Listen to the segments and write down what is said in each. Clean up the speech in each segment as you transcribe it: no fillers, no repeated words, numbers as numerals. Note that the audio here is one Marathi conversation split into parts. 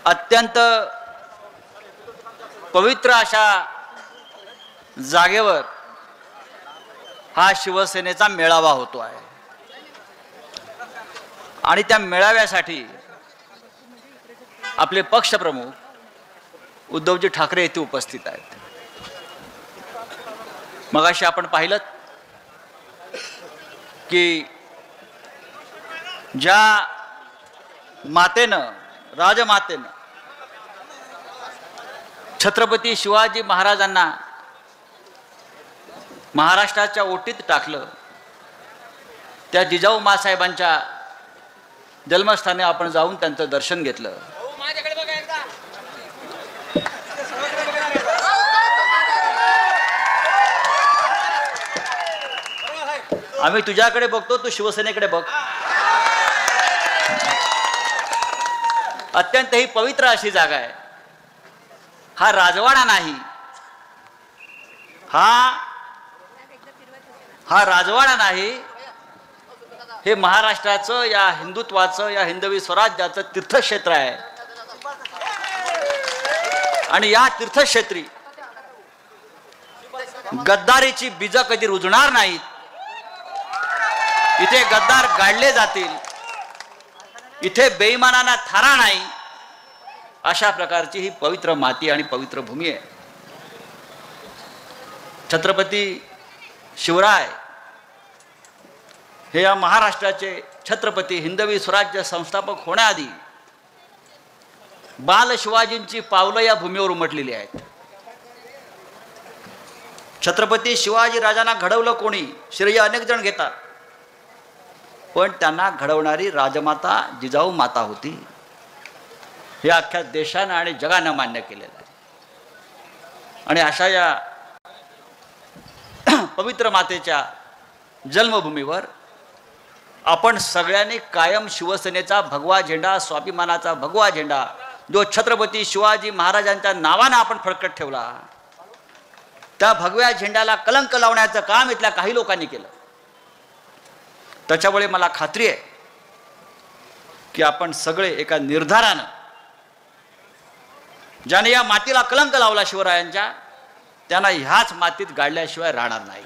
अत्यंत पवित्र अशा जागेवर हा शिवसेनेचा मेळावा होतो आहे आणि त्या मेळाव्यासाठी आपले पक्षप्रमुख उद्धवजी ठाकरे येथे उपस्थित आहेत। मगाशी आपण पाहिलं की ज्या मातेनं राजमातेनं छत्रपती शिवाजी महाराजांना महाराष्ट्राच्या ओटीत टाकलं, त्या जिजाऊ मासाहेबांच्या जन्मस्थानी आपण जाऊन त्यांचं दर्शन घेतलं। आम्ही तुझ्याकडे बघतो, तू शिवसेनेकडे बघ। अत्यंत ही पवित्र अशी जागा आहे। हा राजवाडा नाही, हा राजवाडा नाही, हे महाराष्ट्राचं या हिंदुत्वाचं या हिंदवी स्वराज्याचं तीर्थक्षेत्र आहे आणि या तीर्थक्षेत्री गद्दारीची बीज कधी रुजणार नाहीत। इथे गद्दार गाडले जातील, इथे बेईमानांना थारा नाही, अशा प्रकारची ही पवित्र माती आणि पवित्र भूमी आहे। छत्रपती शिवराय हे या महाराष्ट्राचे छत्रपती हिंदवी स्वराज्य संस्थापक होण्याआधी बाल शिवाजींची पावलं या भूमीवर उमटलेली आहेत। छत्रपती शिवाजी राजांना घडवलं कोणी? श्रेय अनेक जण घेतात, पण त्यांना घडवणारी राजमाता जिजाऊ माता होती, हे अख्ख्या देशानं आणि जगानं मान्य केलेलं आहे। आणि अशा या पवित्र मातेच्या जन्मभूमीवर आपण सगळ्यांनी कायम शिवसेनेचा भगवा झेंडा, स्वाभिमानाचा भगवा झेंडा जो छत्रपती शिवाजी महाराजांच्या नावानं आपण फडकत ठेवला, त्या भगव्या झेंड्याला कलंक लावण्याचं काम इथल्या काही लोकांनी केलं। त्याच्यामुळे मला खात्री आहे की आपण सगळे एका निर्धारानं, ज्याने या मातीला कलंक लावला शिवरायांच्या, त्यांना ह्याच मातीत गाडल्याशिवाय राहणार नाही।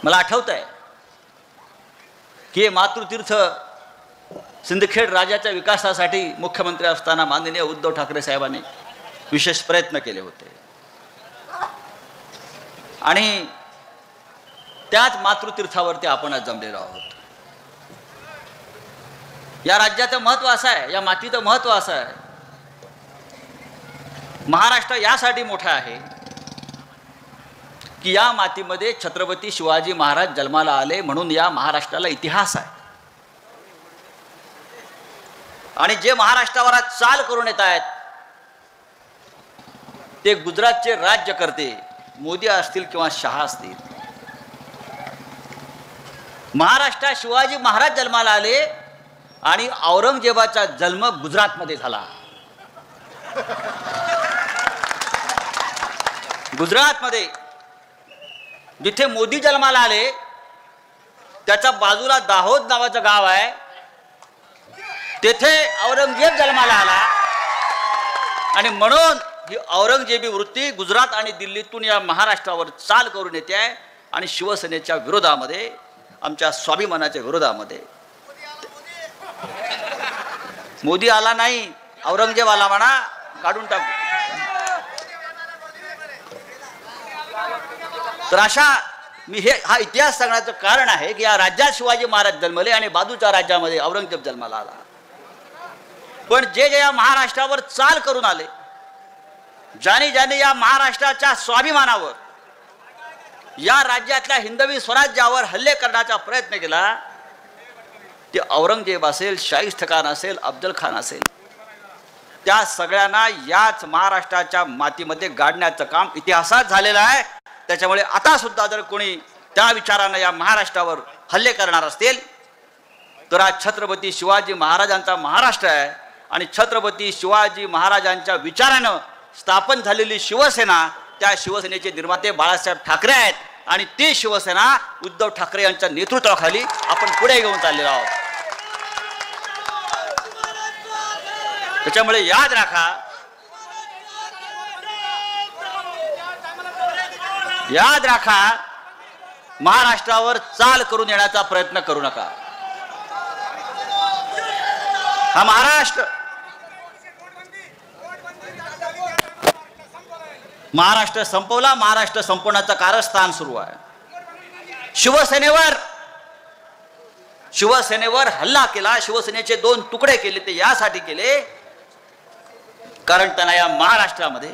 मला आठवतंय की हे मातृतीर्थ सिंदखेड राजाच्या विकासासाठी मुख्यमंत्री असताना माननीय उद्धव ठाकरे साहेबांनी विशेष प्रयत्न केले होते आणि त्याच मातृतीर्थावरती आपण आज जमलेलो आहोत। या राज्याचं महत्त्व असं आहे, या मातीचं महत्त्व असं आहे, महाराष्ट्र यासाठी मोठा आहे की या मातीमध्ये छत्रपती शिवाजी महाराज जन्माला आले, म्हणून या महाराष्ट्राला इतिहास आहे। आणि जे महाराष्ट्रावर आज चाल करून येत आहेत ते गुजरातचे राज्यकर्ते मोदी असतील किंवा शहा असतील। महाराष्ट्रात शिवाजी महाराज जन्माला आले आणि औरंगजेबाचा जन्म गुजरातमध्ये झाला। गुजरातमध्ये जिथे मोदी जन्माला आले त्याच्या बाजूला दाहोद नावाचं गाव आहे, तेथे औरंगजेब जन्माला आला आणि म्हणून ही औरंगजेबी वृत्ती गुजरात आणि दिल्लीतून या महाराष्ट्रावर चाल करून येते आहे आणि शिवसेनेच्या विरोधामध्ये, आमच्या स्वाभिमानाच्या विरोधामध्ये। मोदी आला नाही, औरंगजेब आला म्हणा, काढून टाकू। तर अशा मी हा इतिहास सांगण्याचं कारण आहे की या राज्यात शिवाजी महाराज जन्मले आणि बाजूच्या राज्यामध्ये औरंगजेब जन्माला आला। पण जे जे या महाराष्ट्रावर चाल करून आले, ज्याने ज्याने या महाराष्ट्राच्या स्वाभिमानावर, या राज्यातल्या हिंदवी स्वराज्यावर हल्ले करण्याचा प्रयत्न केला, ते औरंगजेब असेल, शाहिस्त खान असेल, अफजल खान असेल, त्या सगळ्यांना याच महाराष्ट्राच्या मातीमध्ये गाडण्याचं काम इतिहासात झालेलं आहे। त्याच्यामुळे आता सुद्धा जर कोणी त्या विचारानं या महाराष्ट्रावर हल्ले करणार असतील तर आज छत्रपती शिवाजी महाराजांचा महाराष्ट्र आहे आणि छत्रपती शिवाजी महाराजांच्या विचारानं स्थापन झालेली शिवसेना, त्या शिवसेनेचे निर्माते बाळासाहेब ठाकरे आहेत आणि ती शिवसेना उद्धव ठाकरे यांच्या नेतृत्वाखाली आपण पुढे घेऊन चाललेलो आहोत। त्याच्यामुळे याद राखा, महाराष्ट्रावर चाल करून येण्याचा प्रयत्न करू नका. हा महाराष्ट्र संपवला, महाराष्ट्र संपवण्याचं कारस्थान सुरू आहे. शिवसेनेवर हल्ला केला, शिवसेनेचे 2 तुकडे केले. ते यासाठी केले कारण त्यांना या महाराष्ट्रामध्ये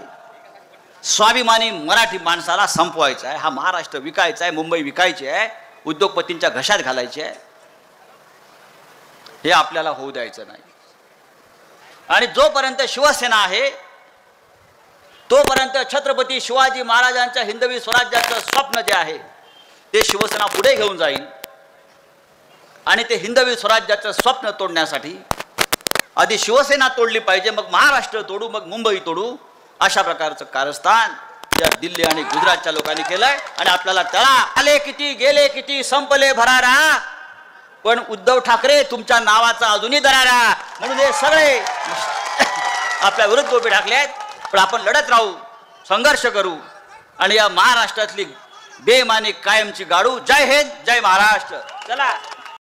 स्वाभिमानी मराठी माणसाला संपवायचा आहे. हा महाराष्ट्र विकायचा आहे, मुंबई विकायची आहे, उद्योगपतींच्या घशात घालायची आहे. हे आपल्याला होऊ द्यायचं नाही. आणि जोपर्यंत शिवसेना आहे तोपर्यंत छत्रपती शिवाजी महाराजांच्या हिंदवी स्वराज्याचं स्वप्न जे आहे ते शिवसेना पुढे घेऊन जाईल. आणि ते हिंदवी स्वराज्याचं स्वप्न तोडण्यासाठी आधी शिवसेना तोडली पाहिजे, मग महाराष्ट्र तोडू, मग मुंबई तोडू. अशा प्रकारचं कारस्थान या दिल्ली आणि गुजरातच्या लोकांनी केलंय. आणि आपल्याला त्याला आले किती, गेले किती, संपले भरारा, पण उद्धव ठाकरे तुमच्या नावाचा अजूनही दरारा. म्हणून हे सगळे आपल्या विरुद्ध उभे ठाकले आहेत. पण आपण लढत राहू, संघर्ष करू आणि या महाराष्ट्रातली बेमानी कायमची गाडू. जय हिंद, जय महाराष्ट्र. चला.